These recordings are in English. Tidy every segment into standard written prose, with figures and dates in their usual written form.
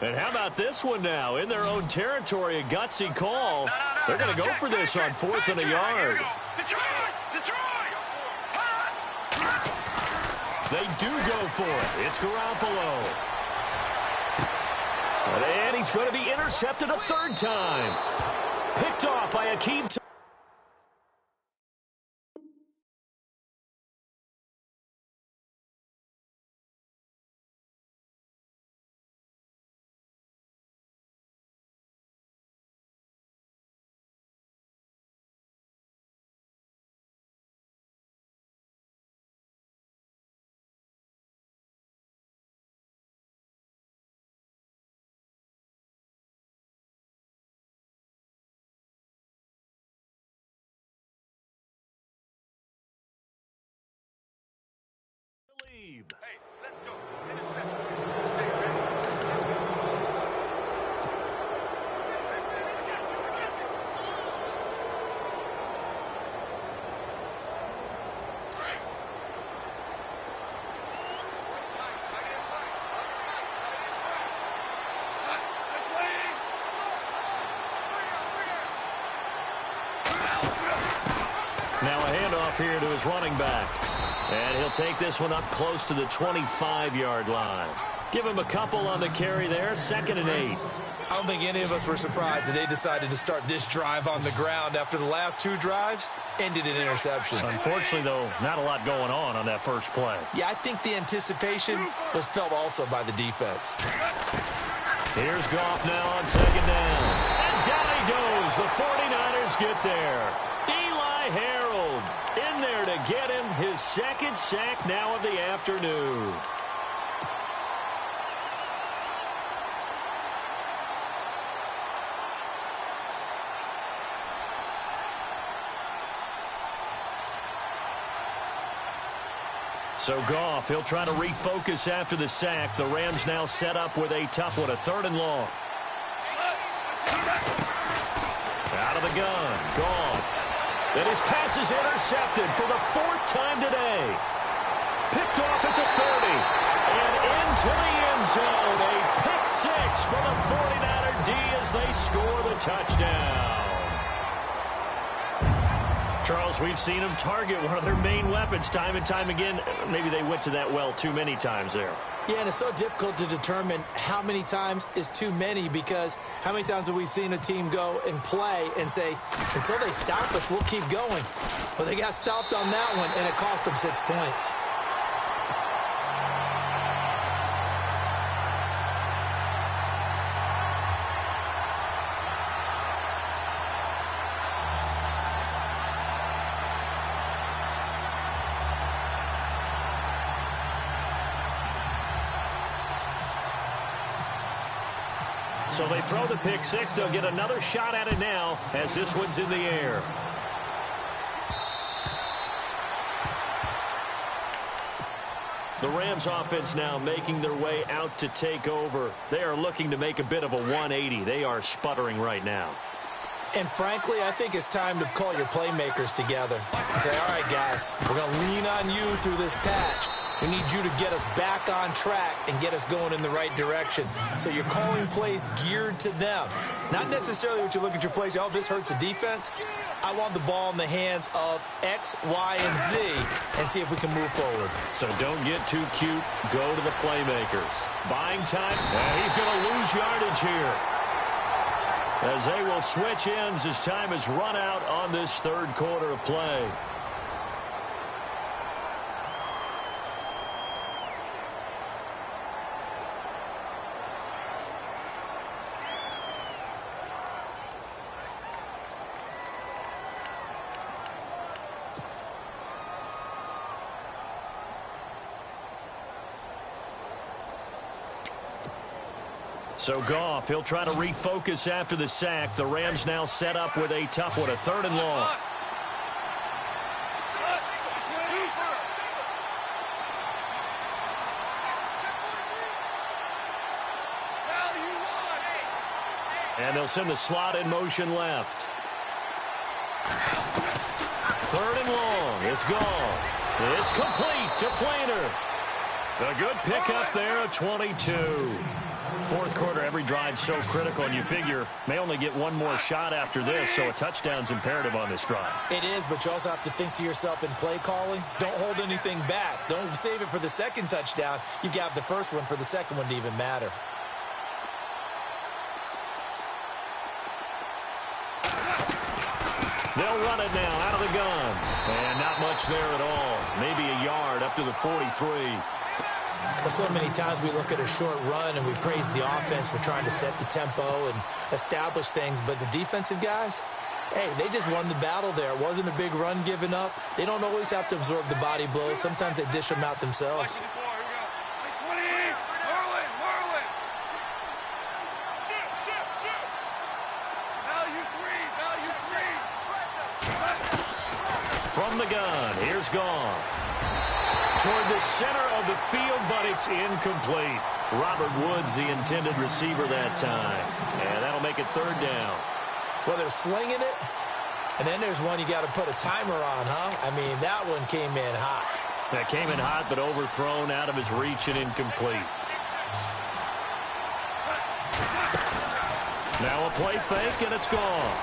And how about this one now? In their own territory, a gutsy call. They're going to go for this on 4th and a yard. They do go for it. It's Garoppolo. And he's going to be intercepted a third time. Picked off by Akeem. Hey, let's go. Interception. Stay ready. Now a handoff here to his running back. And he'll take this one up close to the 25-yard line. Give him a couple on the carry there, 2nd and 8. I don't think any of us were surprised that they decided to start this drive on the ground after the last 2 drives ended in interceptions. Unfortunately, though, not a lot going on that first play. Yeah, I think the anticipation was felt also by the defense. Here's Goff now on 2nd down. And down he goes. The 49ers get there. Eli Harold in there to get him his 2nd sack now of the afternoon. So Goff, he'll try to refocus after the sack. The Rams now set up with a tough one, a 3rd and long. Out of the gun, Goff. And his pass is intercepted for the 4th time today. Picked off at the 30. And into the end zone. A pick 6 for the 49er D as they score the touchdown. Charles, we've seen them target one of their main weapons time and time again. Maybe they went to that well too many times there. Yeah, and it's so difficult to determine how many times is too many, because how many times have we seen a team go and play and say, until they stop us, we'll keep going. Well, they got stopped on that one, and it cost them 6 points. So they throw the pick 6. They'll get another shot at it now as this one's in the air. The Rams offense now making their way out to take over. They are looking to make a bit of a 180. They are sputtering right now. And frankly, I think it's time to call your playmakers together and say, all right, guys, we're going to lean on you through this patch. We need you to get us back on track and get us going in the right direction. So you're calling plays geared to them. Not necessarily what you look at your plays, oh, this hurts the defense. I want the ball in the hands of X, Y, and Z and see if we can move forward. So don't get too cute. Go to the playmakers. Buying time. And he's going to lose yardage here, as they will switch ends as time is run out on this 3rd quarter of play. So Goff, he'll try to refocus after the sack. The Rams now set up with a tough one, a 3rd and long. And they'll send the slot in motion left. 3rd and long. It's Goff. It's complete to Flainer. A good pickup there, a 22. Fourth quarter, every drive so critical, and you figure may only get one more shot after this, so a touchdown's imperative on this drive. It is, but you also have to think to yourself in play calling, don't hold anything back. Don't save it for the second touchdown. You got the first one for the second one to even matter. They'll run it now out of the gun. And not much there at all. Maybe a yard up to the 43. Well, so many times we look at a short run and we praise the offense for trying to set the tempo and establish things, but the defensive guys, hey, they just won the battle there. It wasn't a big run given up. They don't always have to absorb the body blows. Sometimes they dish them out themselves. From the gun, here's Goff. Toward the center of the field, but it's incomplete. Robert Woods, the intended receiver that time. And that'll make it third down. Well, they're slinging it, and then there's one you got to put a timer on, huh? I mean, that one came in hot. That came in hot, but overthrown, out of his reach, and incomplete. Now a play fake, and it's gone.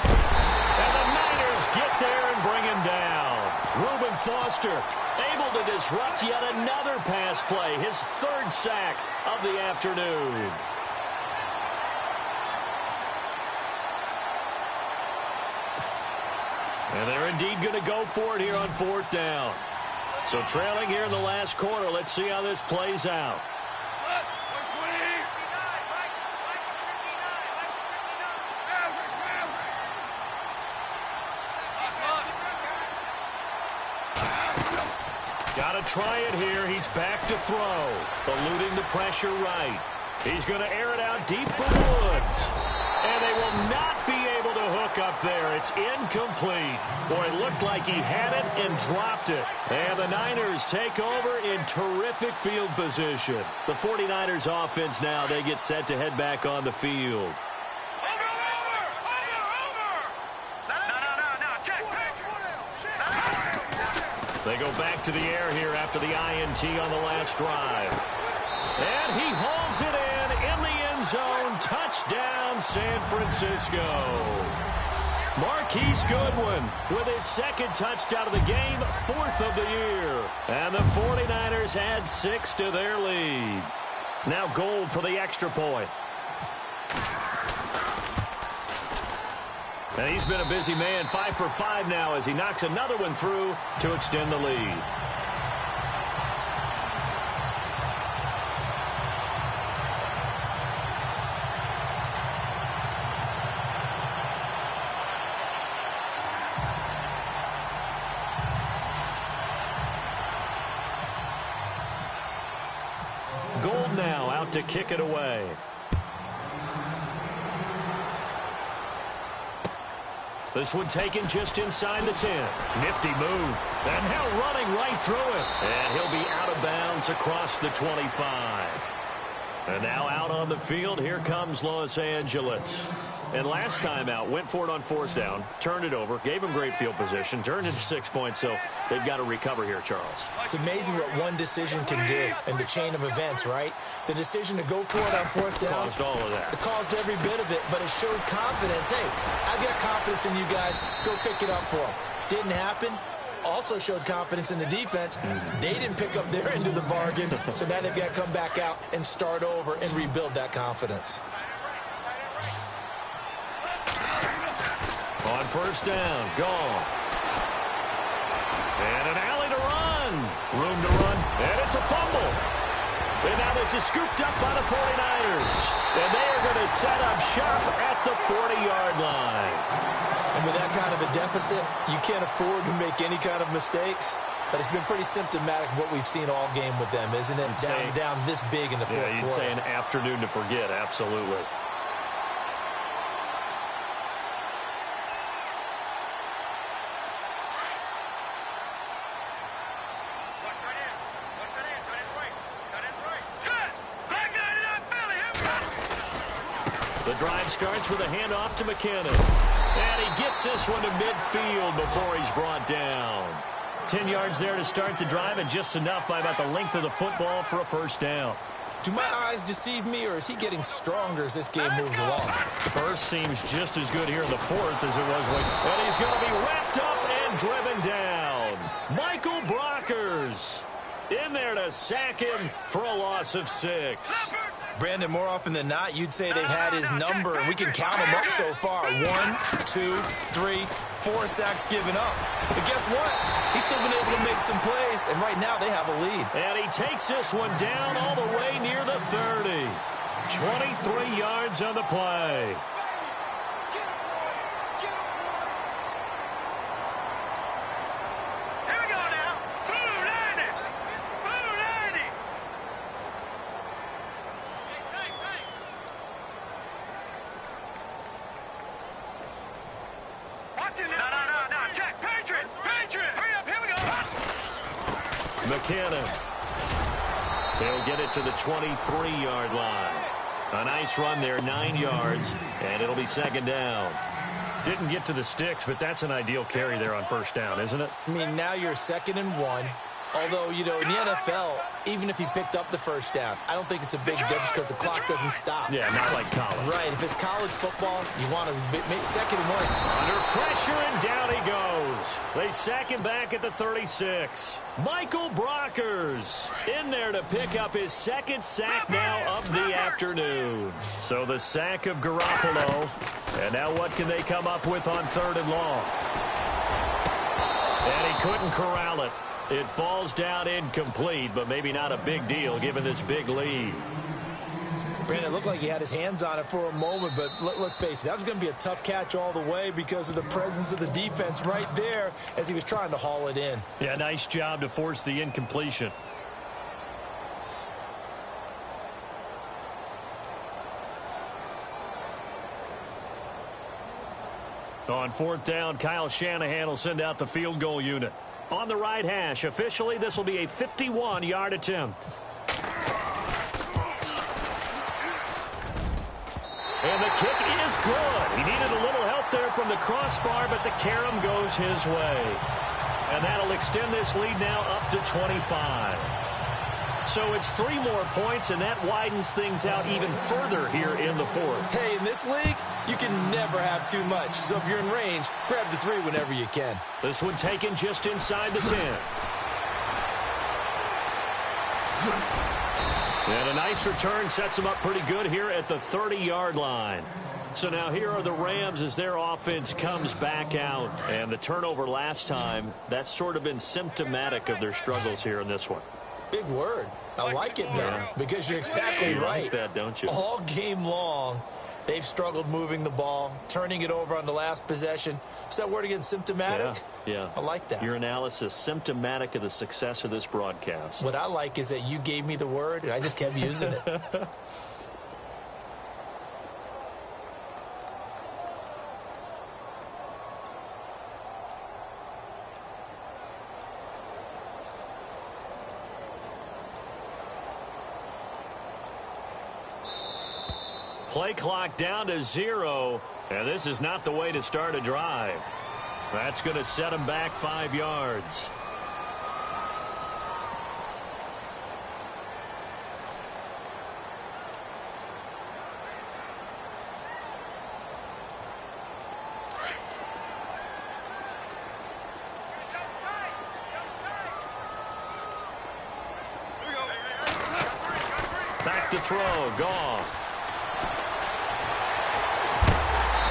And the Niners get there and bring him down. Reuben Foster able to disrupt yet another pass play, his third sack of the afternoon. And they're indeed going to go for it here on fourth down. So trailing here in the last quarter, let's see how this plays out. Got to try it here. He's back to throw. Eluding the pressure right. He's going to air it out deep for Woods. And they will not be able to hook up there. It's incomplete. Boy, it looked like he had it and dropped it. And the Niners take over in terrific field position. The 49ers offense now, they get set to head back on the field. They go back to the air here after the INT on the last drive. And he hauls it in the end zone. Touchdown, San Francisco. Marquise Goodwin with his second touchdown of the game, fourth of the year. And the 49ers add 6 to their lead. Now Gold for the extra point. And he's been a busy man, 5 for 5 now as he knocks another one through to extend the lead. Gold now out to kick it away. This one taken just inside the 10. Nifty move. And now running right through it. And he'll be out of bounds across the 25. And now out on the field, here comes Los Angeles. And last time out, went for it on fourth down, turned it over, gave him great field position, turned into 6 points, so they've got to recover here, Charles. It's amazing what one decision can do in the chain of events, right? The decision to go for it on fourth down. Caused all of that. It caused every bit of it, but it showed confidence. Hey, I've got confidence in you guys. Go pick it up for them. Didn't happen. Also showed confidence in the defense. They didn't pick up their end of the bargain, so now they've got to come back out and start over and rebuild that confidence. On first down, Goff. And an alley to run. Room to run, and it's a fumble. And now this is scooped up by the 49ers. And they are going to set up shop at the 40-yard line. And with that kind of a deficit, you can't afford to make any kind of mistakes. But it's been pretty symptomatic of what we've seen all game with them, isn't it? Down this big in the fourth quarter. Yeah, you'd say an afternoon to forget, absolutely. The drive starts with a handoff to McKinnon. And he gets this one to midfield before he's brought down. 10 yards there to start the drive, and just enough by about the length of the football for a first down. Do my eyes deceive me, or is he getting stronger as this game moves along? Burst seems just as good here in the fourth as it was when... And he's going to be wrapped up and driven down. Michael Brockers in there to sack him for a loss of 6. Brandon, more often than not, you'd say they've had his number, and we can count them up so far. 1, 2, 3, 4 sacks given up. But guess what? He's still been able to make some plays, and right now they have a lead. And he takes this one down all the way near the 30. 23 yards on the play. McKinnon. He'll get it to the 23-yard line. A nice run there, 9 yards, and it'll be second down. Didn't get to the sticks, but that's an ideal carry there on first down, isn't it? I mean, now you're 2nd and 1. Although, you know, in the NFL, even if he picked up the first down, I don't think it's a big difference because the clock doesn't stop. Yeah, not like college. Right. If it's college football, you want to make 2nd and 1. Under pressure, and down he goes. They sack him back at the 36. Michael Brockers in there to pick up his 2nd sack now of the afternoon. So the sack of Garoppolo. And now what can they come up with on 3rd and long? And he couldn't corral it. It falls down incomplete, but maybe not a big deal given this big lead. Brandon, it looked like he had his hands on it for a moment, but let's face it, that was going to be a tough catch all the way because of the presence of the defense right there as he was trying to haul it in. Yeah, nice job to force the incompletion. On 4th down, Kyle Shanahan will send out the field goal unit. On the right hash, officially, this will be a 51-yard attempt. And the kick is good. He needed a little help there from the crossbar, but the carom goes his way. And that'll extend this lead now up to 25. So it's 3 more points, and that widens things out even further here in the 4th. Hey, in this league, you can never have too much. So if you're in range, grab the 3 whenever you can. This one taken just inside the 10. And a nice return sets them up pretty good here at the 30-yard line. So now here are the Rams as their offense comes back out. And the turnover last time, that's sort of been symptomatic of their struggles here in this one. Big word. I like it, though, because you're exactly right. Like that, don't you? All game long, they've struggled moving the ball, turning it over on the last possession. Is that word again, symptomatic? Yeah. I like that. Your analysis, symptomatic of the success of this broadcast. What I like is that you gave me the word, and I just kept using it. Play clock down to 0, and this is not the way to start a drive. That's going to set them back 5 yards. Back to throw, Goff.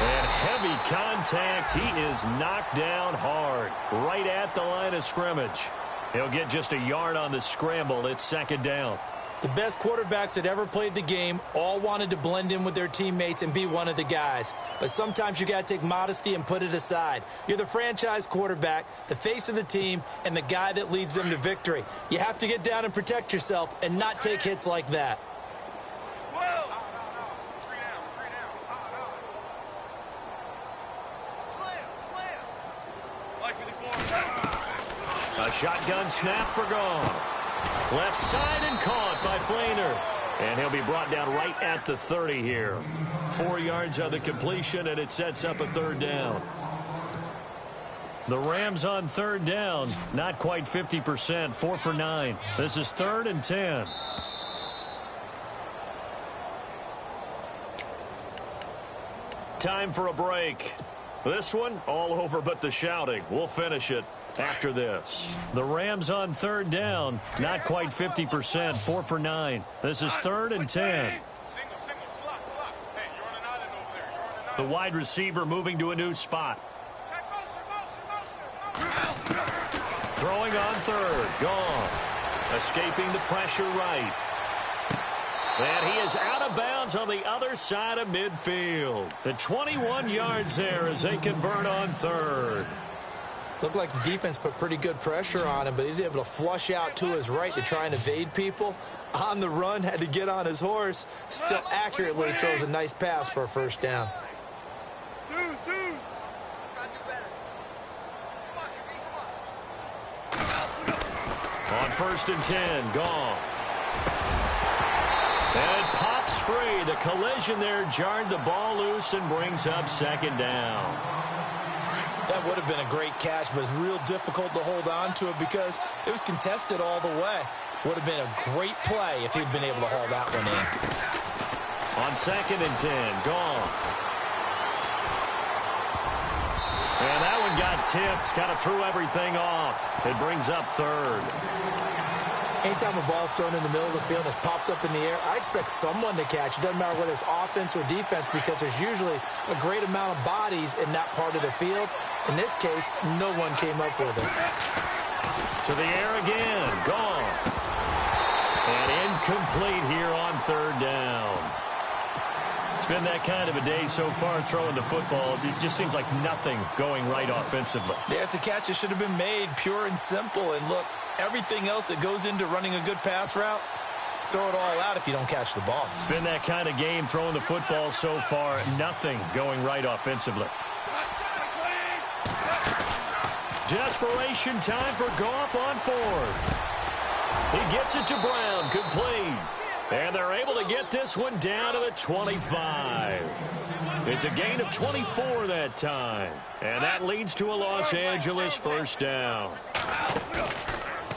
And heavy contact. He is knocked down hard, right at the line of scrimmage. He'll get just a yard on the scramble. It's 2nd down. The best quarterbacks that ever played the game all wanted to blend in with their teammates and be one of the guys. But sometimes you got to take modesty and put it aside. You're the franchise quarterback, the face of the team, and the guy that leads them to victory. You have to get down and protect yourself and not take hits like that. A shotgun snap for Goff. Left side and caught by Flainer. And he'll be brought down right at the 30 here. 4 yards on the completion, and it sets up a 3rd down. The Rams on 3rd down, not quite 50%, 4 for 9. This is 3rd and 10. time for a break. This one, all over but the shouting. We'll finish it after this. The Rams on third down. Not quite 50%, 4 for 9. This is 3rd and 10. The wide receiver moving to a new spot. Throwing on third. Goff. Escaping the pressure right. And he is out of bounds on the other side of midfield. The 21 yards there as they convert on third. Looked like the defense put pretty good pressure on him, but he's able to flush out to his right to try and evade people. On the run, had to get on his horse. Still accurately throws a nice pass for a first down. On 1st and 10, Goff. And it pops free. The collision there jarred the ball loose and brings up 2nd down. That would have been a great catch, but it's real difficult to hold on to it because it was contested all the way. Would have been a great play if he'd been able to haul that one in. On 2nd and 10, Goff. And that one got tipped, kind of threw everything off. It brings up 3rd. Anytime a ball's thrown in the middle of the field and it's popped up in the air, I expect someone to catch. It doesn't matter whether it's offense or defense because there's usually a great amount of bodies in that part of the field. In this case, no one came up with it. To the air again, Goff. And incomplete here on 3rd down. It's been that kind of a day so far throwing the football. It just seems like nothing going right offensively. Yeah, it's a catch that should have been made, pure and simple. And look, everything else that goes into running a good pass route, throw it all out if you don't catch the ball. It's been that kind of game throwing the football so far. Nothing going right offensively. Desperation time for Goff on 4th. He gets it to Brown, complete. And they're able to get this one down to the 25. It's a gain of 24 that time. And that leads to a Los Angeles first down.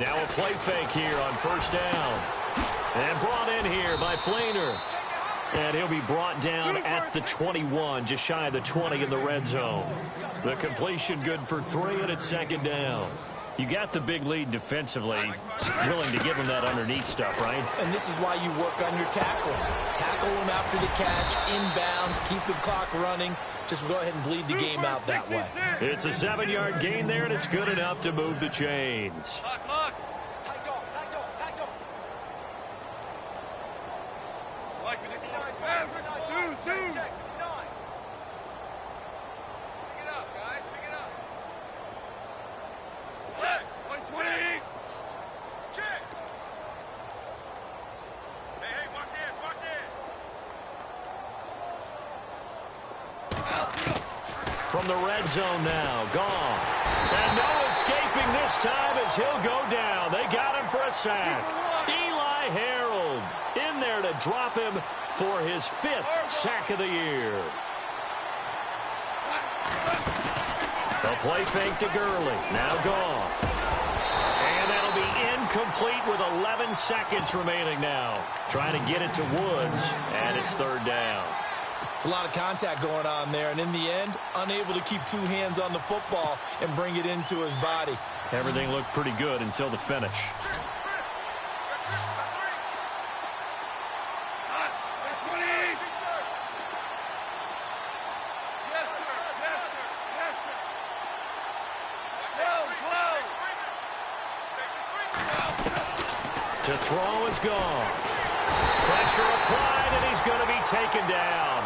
Now a play fake here on 1st down. And brought in here by Flainer. And he'll be brought down at the 21, just shy of the 20 in the red zone. The completion good for 3, and it's 2nd down. You got the big lead defensively, willing to give them that underneath stuff, right? And this is why you work on your tackling. Tackle them after the catch, inbounds, keep the clock running. Just go ahead and bleed the game out that way. It's a 7-yard gain there, and it's good enough to move the chains. From the red zone now, Goff. And no escaping this time as he'll go down. They got him for a sack. Eli Harold in there to drop him for his 5th sack of the year. The play fake to Gurley. Now Goff. And that'll be incomplete with 11 seconds remaining now. Trying to get it to Woods, and it's 3rd down. It's a lot of contact going on there, and in the end, unable to keep 2 hands on the football and bring it into his body. Everything looked pretty good until the finish. To throw is gone. Pressure applied, and he's going to be taken down.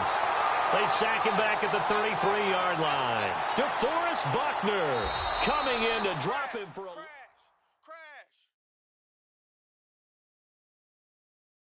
They sack him back at the 33-yard line. DeForest Buckner coming in to drop him for a